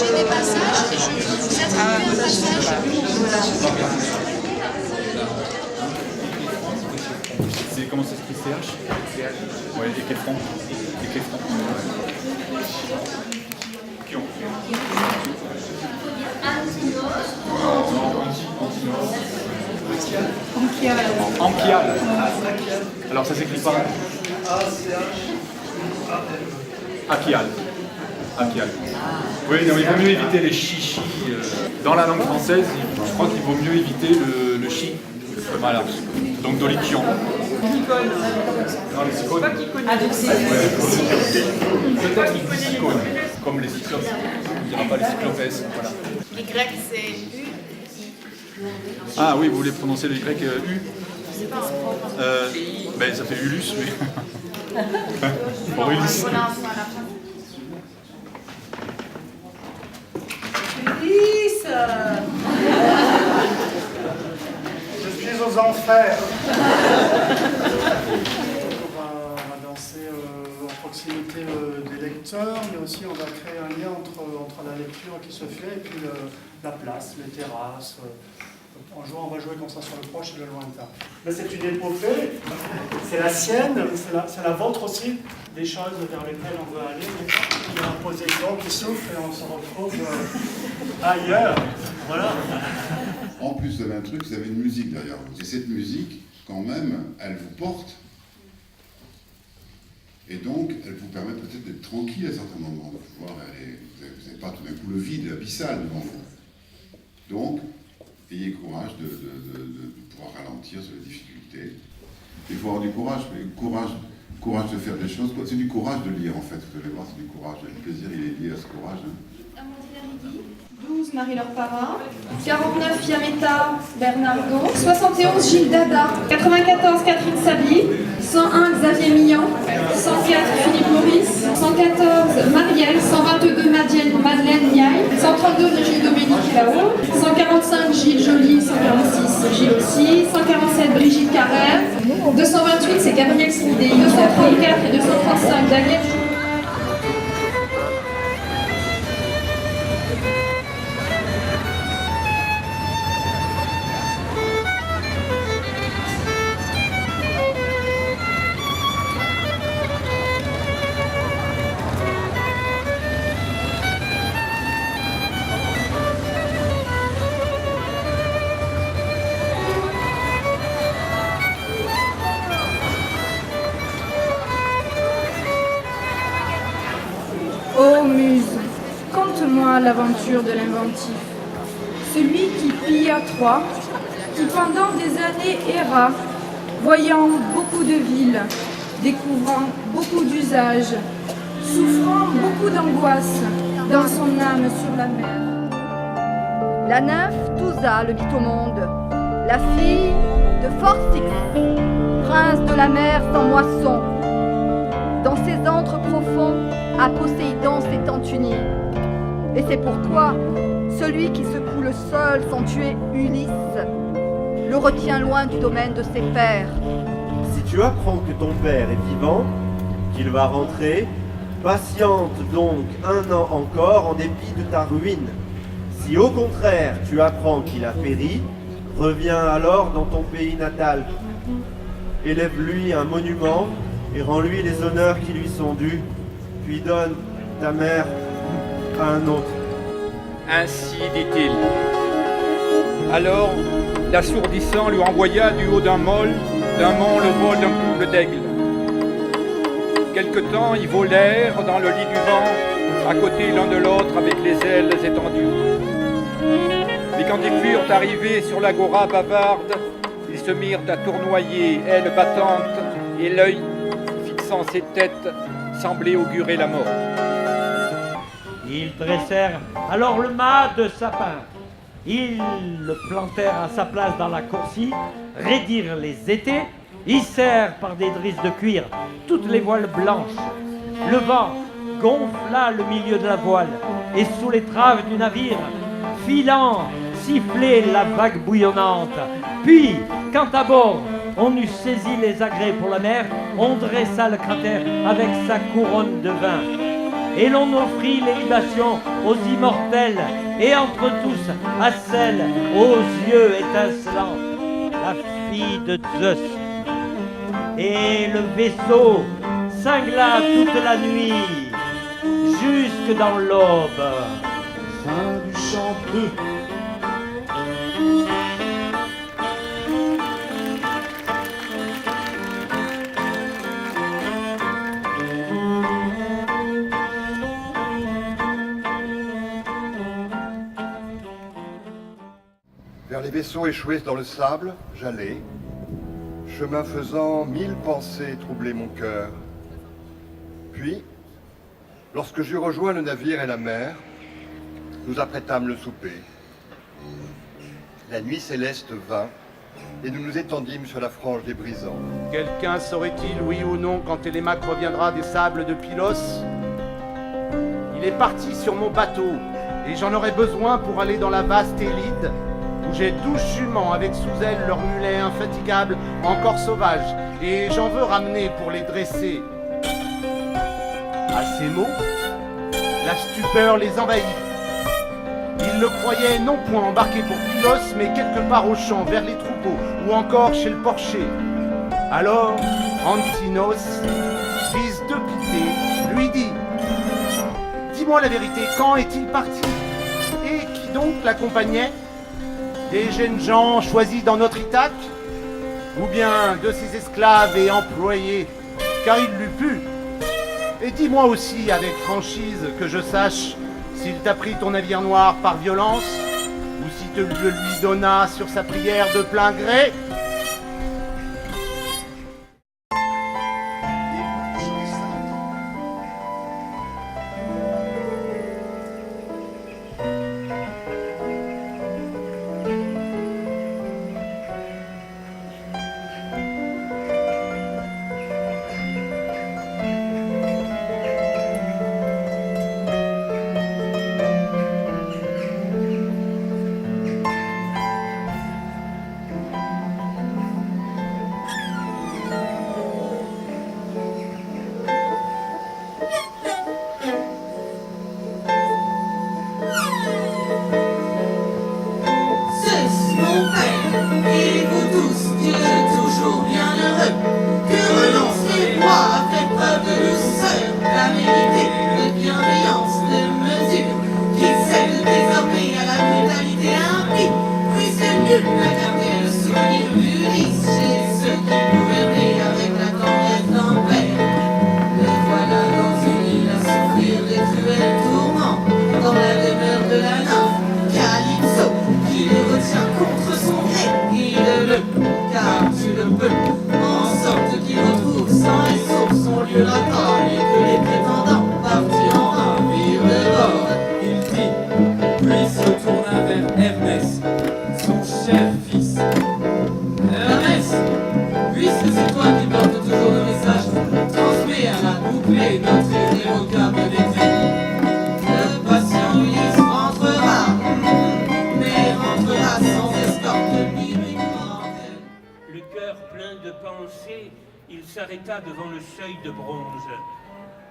Des passages et je vous attribue un passage. Comment ça s'écrit CH? Ouais, et quel front? Pion. Ampial. Alors ça s'écrit pas? Apial. Oui, non, il vaut mieux éviter les chichis. Dans la langue française, je crois qu'il vaut mieux éviter le chi. Voilà. Donc dolichion. Non, les icônes. Ah, donc c'est... Peut-être les icônes, comme les cyclopes. On ne dira pas les cyclopès. Voilà. Les Grecs, c'est U. Ah oui, vous voulez prononcer le Y U? Ben, ça fait Ulus, mais... Pour Ulysse. Ulysse! Je suis aux enfers. On va danser en proximité des lecteurs, mais aussi on va créer un lien entre la lecture qui se fait et puis la place, les terrasses. En jouant, on va jouer comme ça sur le proche et le lointain. Là, c'est une épopée, c'est la sienne, c'est la vôtre aussi, des choses vers lesquelles on veut aller. Il y a un Poséidon qui souffle et on se retrouve ailleurs. Voilà. En plus, vous avez un truc, vous avez une musique derrière vous. Et cette musique, quand même, elle vous porte. Et donc, elle vous permet peut-être d'être tranquille à certains moments, de pouvoir aller. Vous n'avez pas tout d'un coup le vide abyssal devant vous. Donc, ayez courage de pouvoir ralentir sur les difficultés. Il faut avoir du courage, mais courage de faire des choses. C'est du courage de lire, en fait. Vous allez voir, c'est du courage. Le plaisir, il est lié à ce courage. 12 Marie-Laure Parra, 49 Fiametta Bernardo, 71 Gilles Dada, 94 Catherine Sabli, 101 Xavier Millan, 104 Philippe Maurice, 114 Marielle, 122 Madeleine Niaille, 132 Virginie Dominique là-haut, 145 Gilles Joly, 146 Gilles aussi, 147 Brigitte Carrère, 228 c'est Gabriel Sidé, 234 et 235 Daniel. Ô muse, conte-moi l'aventure de l'inventif, celui qui pilla Troie, qui pendant des années erra, voyant beaucoup de villes, découvrant beaucoup d'usages, souffrant beaucoup d'angoisse dans son âme sur la mer. La nymphe Tousa le mit au monde, la fille de Phorcys, prince de la mer sans moisson. Dans ses antres profonds, à Poséidon s'étant uni. Et c'est pourquoi celui qui secoue le sol sans tuer Ulysse le retient loin du domaine de ses pères. Si tu apprends que ton père est vivant, qu'il va rentrer, patiente donc 1 an encore en dépit de ta ruine. Si au contraire tu apprends qu'il a péri, reviens alors dans ton pays natal. Élève-lui un monument et rends-lui les honneurs qui lui sont dus, puis donne ta mère à un autre. Ainsi dit-il. Alors, l'assourdissant lui envoya du haut d'un mont le vol d'un couple d'aigles. Quelque temps, ils volèrent dans le lit du vent, à côté l'un de l'autre avec les ailes étendues. Mais quand ils furent arrivés sur l'agora bavarde, ils se mirent à tournoyer, ailes battantes, et l'œil, fixant ses têtes, semblait augurer la mort. Ils dressèrent alors le mât de sapin. Ils le plantèrent à sa place dans la coursive, raidirent les étais, hissèrent par des drisses de cuir toutes les voiles blanches. Le vent gonfla le milieu de la voile, et sous l'étrave du navire, filant, siffler la vague bouillonnante. Puis, quand à bord, on eut saisi les agrès pour la mer, on dressa le cratère avec sa couronne de vin. Et l'on offrit les libations aux immortels, et entre tous, à celle aux yeux étincelants, la fille de Zeus. Et le vaisseau cingla toute la nuit, jusque dans l'aube. Fin du chant 2. Vers les vaisseaux échoués dans le sable, j'allais, chemin faisant, 1000 pensées troublaient mon cœur. Puis, lorsque j'eus rejoint le navire et la mer, nous apprêtâmes le souper. La nuit céleste vint, et nous nous étendîmes sur la frange des brisants. Quelqu'un saurait-il, oui ou non, quand Télémaque reviendra des sables de Pylos? Il est parti sur mon bateau, et j'en aurai besoin pour aller dans la vaste Élide, où j'ai 12 juments avec sous elles leurs mulets infatigables, encore sauvages, et j'en veux ramener pour les dresser. À ces mots, la stupeur les envahit. Ils le croyaient non point embarqué pour Pylos, mais quelque part au champ, vers les troupeaux, ou encore chez le porcher. Alors, Antinos, fils de Pité, lui dit: dis-moi la vérité, quand est-il parti? Et qui donc l'accompagnait? Des jeunes gens choisis dans notre Ithaque? Ou bien de ses esclaves et employés? Car il l'eût pu. Et dis-moi aussi avec franchise, que je sache, s'il t'a pris ton navire noir par violence, ou si te le lui donna sur sa prière de plein gré. devant le seuil de bronze.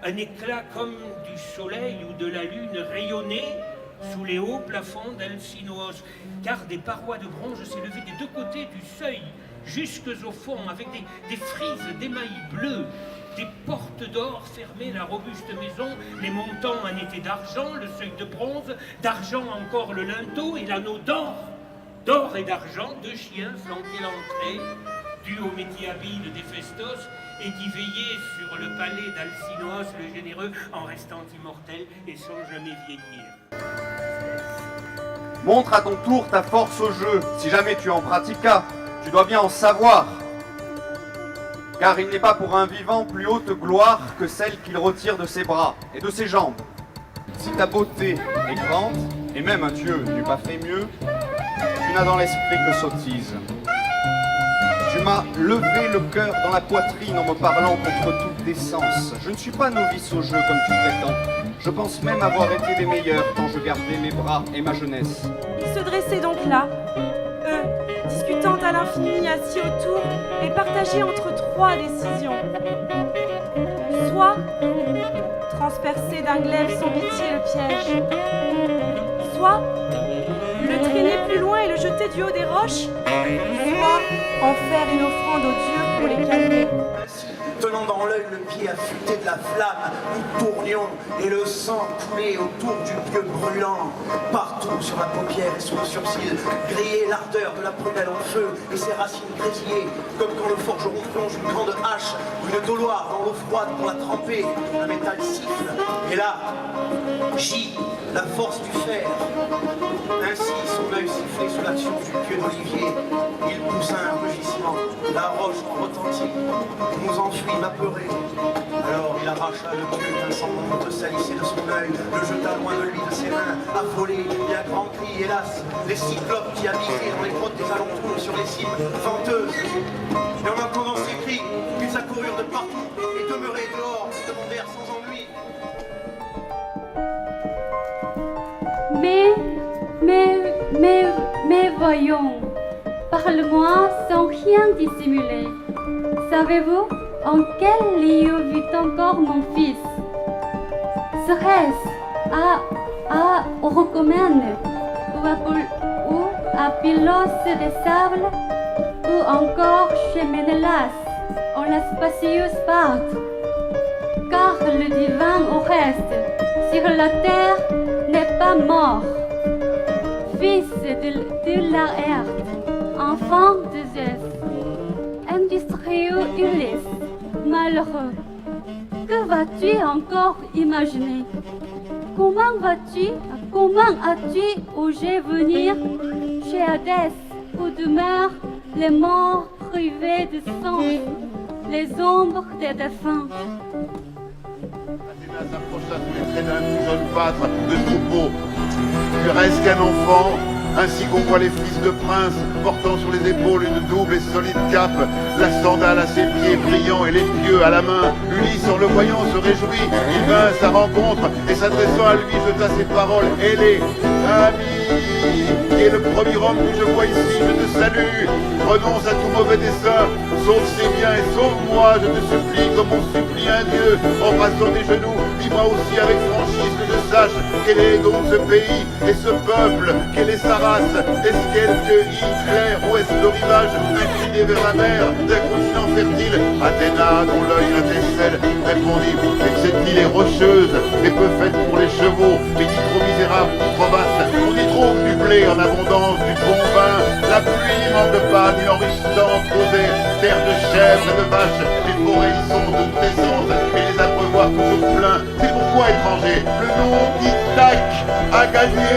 Un éclat comme du soleil ou de la lune rayonnait sous les hauts plafonds d'Alcinoos, car des parois de bronze s'élevaient des deux côtés du seuil, jusque au fond, avec des frises d'émail bleu. Des portes d'or fermaient la robuste maison, les montants en étaient d'argent, le seuil de bronze, d'argent encore le linteau et l'anneau d'or. D'or et d'argent, deux chiens flanquaient l'entrée, dus au métier habile d'Héphaïstos, et qui veillait sur le palais d'Alcinoos le généreux en restant immortel et sans jamais vieillir. Montre à ton tour ta force au jeu, si jamais tu en pratiquas, tu dois bien en savoir. Car il n'est pas pour un vivant plus haute gloire que celle qu'il retire de ses bras et de ses jambes. Si ta beauté est grande, et même un dieu n'eût pas fait mieux, tu n'as dans l'esprit que sottise. Tu m'as levé le cœur dans la poitrine en me parlant contre toute décence. Je ne suis pas novice au jeu comme tu prétends. Je pense même avoir été des meilleurs tant je gardais mes bras et ma jeunesse. Ils se dressaient donc là, eux, discutant à l'infini assis autour et partagés entre trois décisions. Soit transpercer d'un glaive sans pitié le piège, soit le traîner plus loin et le jeter du haut des roches, soit en faire une offrande aux dieux pour les calmer. Tenant dans l'œil le pied affûté de la flamme, nous tournions et le sang coulait autour du pieu brûlant. Partout sur la paupière et sous le sourcil, grillait l'ardeur de la prunelle en feu et ses racines grésillées, comme quand le forgeron plonge une grande hache ou une doloire dans l'eau froide pour la tremper. Un métal siffle, et là, gît la force du fer. Ainsi, son œil sifflé sous l'action du pieu d'olivier, il poussa un rugissement, la roche en retentit, nous enfuîmes apeurés. Alors il arracha le pieu d'un sang de salissé de son œil, le jeta loin de lui de ses mains, affolé, et à grands cris, hélas, les cyclopes qui habitaient dans les grottes des alentours sur les cimes venteuses. Et en entendant ces cris, ils accoururent de partout et demeurés dehors, se demandèrent sans ennui. Mais voyons, parle-moi sans rien dissimuler. Savez-vous en quel lieu vit encore mon fils? Serait-ce à Orchomène ou à Pylos des Sables ou encore chez Ménélas en la spacieuse Sparte? Car le divin Oreste sur la terre n'est pas mort. Fils de Laerte, enfant de Zeus, industrieux Ulysse, malheureux, que vas-tu encore imaginer? Comment as-tu osé venir chez Hadès, où demeurent les morts privés de sang, les ombres des défunts? Athéna s'approcha sous les traits d'un tout jeune pâtre de troupeau. Tu restes qu'un enfant, ainsi qu'on voit les fils de princes portant sur les épaules une double et solide cape, la sandale à ses pieds brillants et les pieux à la main. Ulysse, en le voyant, se réjouit. Il vint à sa rencontre et s'adressant à lui, jeta ces paroles ailées. Ami, qui est le premier homme que je vois ici, je te salue. Renonce à tout mauvais dessein, sauve ses biens et sauve-moi, je te supplie, comme on supplie un dieu, en passant des genoux. Dis-moi aussi avec franchise que je sache quel est donc ce pays et ce peuple, quelle est sa race. Est-ce quelque île claire ou est-ce le rivage incliné vers la mer d'un continent fertile? Athéna, dont l'œil étincelle, répondit. Cette île est rocheuse et peu faite pour les chevaux, mais ni trop misérable ni trop basse. On y trouve du blé en abondance, du bon vin, la pluie n'y manque pas, ni l'enrichissante causée, terre de chèvres et de vaches, les forêts y sont de toute essence et les abreuvoirs toujours pleins. C'est pourquoi, étranger, le nom d'Ithaque a gagné,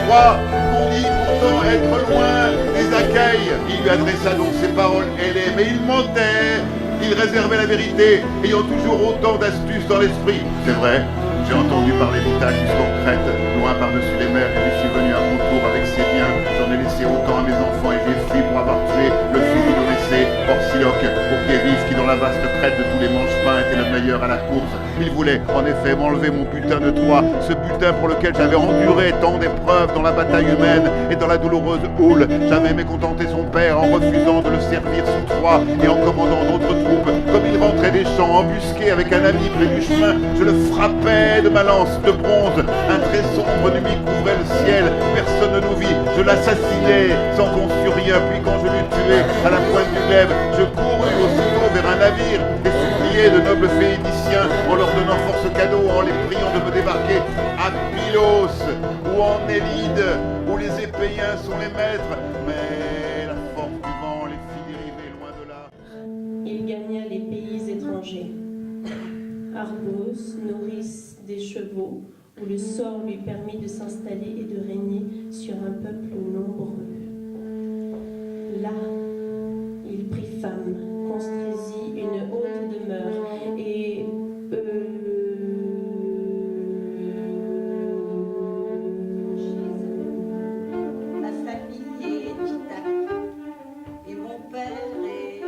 toi, qu'on dit pourtant être loin des Achaïs. Il lui adressa donc ces paroles ailées, mais il mentait. Il réservait la vérité, ayant toujours autant d'astuces dans l'esprit. C'est vrai, j'ai entendu parler d'Ithaque jusqu'en Crète, loin par-dessus les mers, et je suis venu à mon tour avec ses biens. J'en ai laissé autant à mes enfants et j'ai fui pour avoir tué le fils d'Inorécée, Orsiloque, au pied vif, qui dans la vaste crête de tous les manche-pains était le meilleur à la course. Il voulait en effet m'enlever mon butin de Troie, ce butin pour lequel j'avais enduré tant d'épreuves dans la bataille humaine et dans la douloureuse houle. J'avais mécontenté son père en refusant de le servir sous Troie et en commandant d'autres troupes. Comme il rentrait des champs embusqué avec un ami près du chemin, je le frappais de ma lance de bronze. Un trait sombre de nuit couvrait le ciel, personne ne nous vit. Je l'assassinai sans qu'on sût rien, puis quand je l'eus tué à la pointe du glaive, je courus aussitôt vers un navire et suppliai de nobles Phéniciens en leur donnant force cadeau, en les priant de me débarquer à Pylos ou en Élide, où les Épéiens sont les maîtres. Mais la force du vent les fit dériver loin de là. Il gagna les pays étrangers. Argos, nourrice des chevaux, où le sort lui permit de s'installer et de régner sur un peuple nombreux. Là, il prit femme, construisit une haute demeure et ma famille est d'Ithaque et mon père est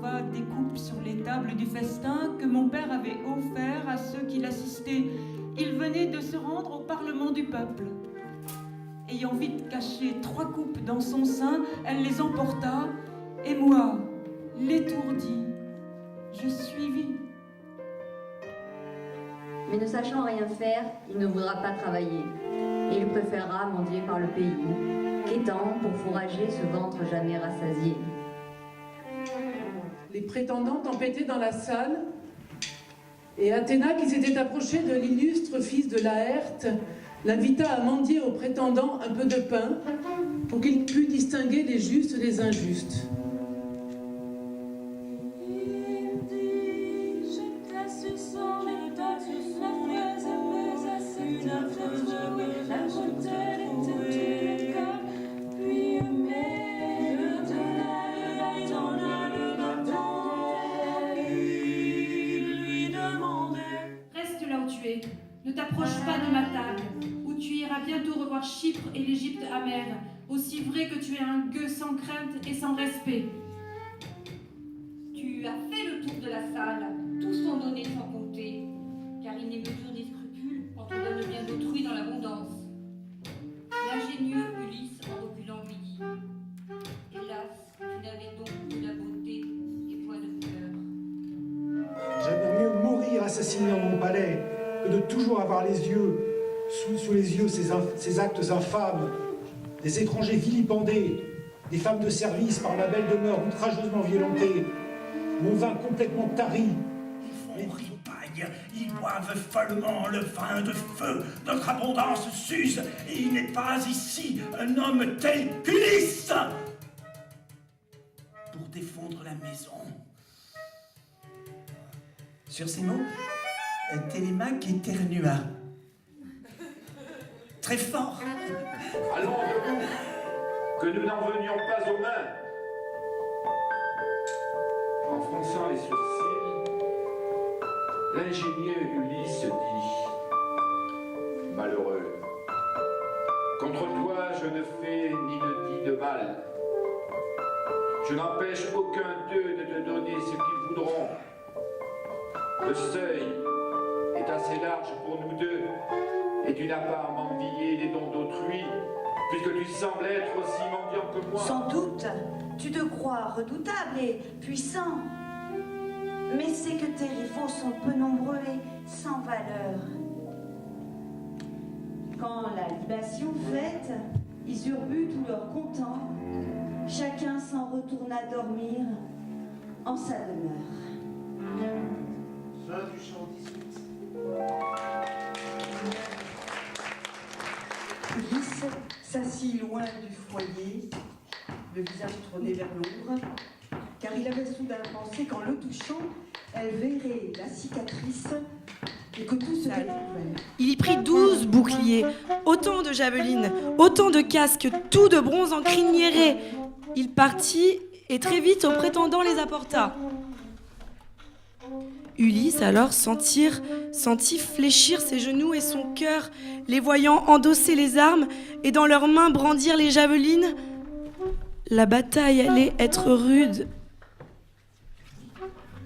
fois des coupes sur les tables du festin que mon père avait offert à ceux qui l'assistaient. Il venait de se rendre au Parlement du peuple. Ayant vite caché 3 coupes dans son sein, elle les emporta, et moi, l'étourdie, je suivis. Mais ne sachant rien faire, il ne voudra pas travailler. Et il préférera mendier par le pays, quêtant pour fourrager ce ventre jamais rassasié. Les prétendants tempêtaient dans la salle, et Athéna, qui s'était approchée de l'illustre fils de Laërte, l'invita à mendier aux prétendants un peu de pain pour qu'il pût distinguer les justes des injustes. Reste là où tu es, ne t'approche pas de ma table, où tu iras bientôt revoir Chypre et l'Égypte amère, aussi vrai que tu es un gueux sans crainte et sans respect. Tu as fait le tour de la salle, tous sont donnés sans compter, car il n'est mesure des scrupules quand on donne le bien d'autrui dans l'abondance. L'ingénieux Ulysse en reculant lui dit: hélas, tu n'avais donc que la beauté et point de cœur. J'aimerais mieux mourir assassiné dans mon palais que de toujours avoir les yeux, sous les yeux ces actes infâmes, des étrangers vilipendés, des femmes de service par ma belle demeure outrageusement violentée, mon vin complètement tari. Ils font ripaille, ils boivent follement le vin de feu, notre abondance s'use, et il n'est pas ici un homme tel qu'Ulysse pour défendre la maison. Sur ces mots, Télémaque éternua. Très fort. Allons debout, que nous n'en venions pas aux mains. En fronçant les sourcils, l'ingénieux Ulysse dit: malheureux, contre toi je ne fais ni ne dis de mal. Je n'empêche aucun d'eux de te donner ce qu'ils voudront. Le seuil est assez large pour nous deux, et tu n'as pas à m'envier les dons d'autrui, puisque tu sembles être aussi mendiant que moi. Sans doute, tu te crois redoutable et puissant, mais c'est que tes rivaux sont peu nombreux et sans valeur. Quand la libation faite, ils eurent bu tout leur content, chacun s'en retourna dormir en sa demeure. Fin du chant 18. Ulysse s'assit loin du foyer, le visage tourné vers l'ombre, car il avait soudain pensé qu'en le touchant, elle verrait la cicatrice et que tout serait ouvert. Il y prit 12 boucliers, autant de javelines, autant de casques, tout de bronze en crinière. Il partit et très vite aux prétendants les apporta. Ulysse alors sentit fléchir ses genoux et son cœur, les voyant endosser les armes et dans leurs mains brandir les javelines. La bataille allait être rude.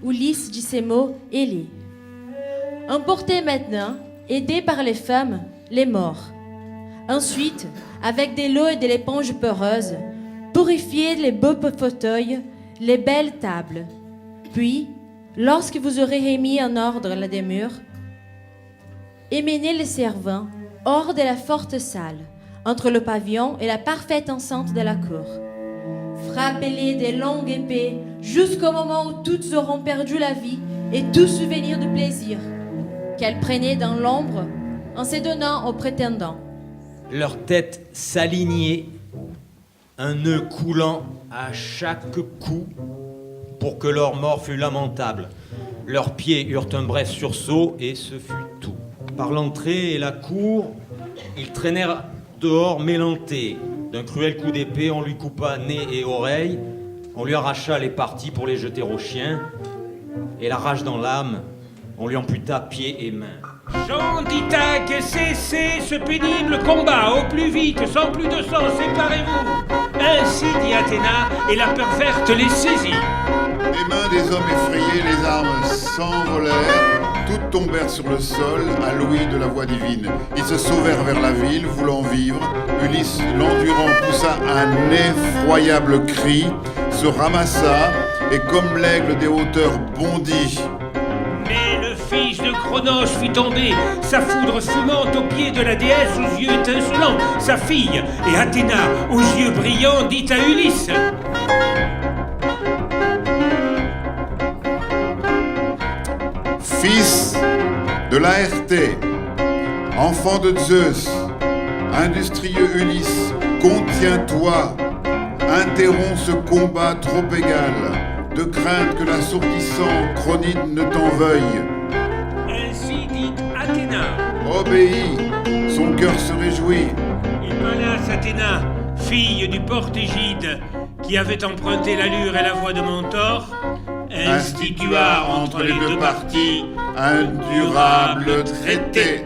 Ulysse dit ces mots et lit: emportez maintenant, aidés par les femmes, les morts. Ensuite, avec des lots et de l'éponge peureuse, purifiez les beaux fauteuils, les belles tables. Puis, lorsque vous aurez remis en ordre la demeure, émenez les servants hors de la forte salle, entre le pavillon et la parfaite enceinte de la cour. Frappez-les des longues épées jusqu'au moment où toutes auront perdu la vie et tout souvenir de plaisir qu'elles prenaient dans l'ombre en se donnant aux prétendants. Leurs têtes s'alignaient, un nœud coulant à chaque coup pour que leur mort fût lamentable. Leurs pieds eurent un bref sursaut et ce fut tout. Par l'entrée et la cour, ils traînèrent dehors mélentés. D'un cruel coup d'épée, on lui coupa nez et oreilles, on lui arracha les parties pour les jeter aux chiens, et la rage dans l'âme, on lui amputa pieds et mains. Jean d'Ithaque, cessez ce pénible combat, au plus vite, sans plus de sang, séparez-vous. Ainsi dit Athéna, et la peur verte les saisit. Les mains des hommes effrayés, les armes s'envolèrent, toutes tombèrent sur le sol à l'ouïe de la voix divine. Ils se sauvèrent vers la ville, voulant vivre. Ulysse, l'endurant, poussa un effroyable cri, se ramassa et comme l'aigle des hauteurs bondit. Mais le fils de Cronos fit tomber sa foudre fumante aux pieds de la déesse aux yeux étincelants, sa fille, et Athéna, aux yeux brillants, dit à Ulysse: Fils de Laërté, enfant de Zeus, industrieux Ulysse, contiens-toi, interromps ce combat trop égal, de crainte que l'assourdissant Chronide ne t'en veuille. Ainsi dit Athéna. Obéis, son cœur se réjouit. Et Pallas Athéna, fille du porte-Égide, qui avait emprunté l'allure et la voix de Mentor, institua entre les deux parties un durable traité.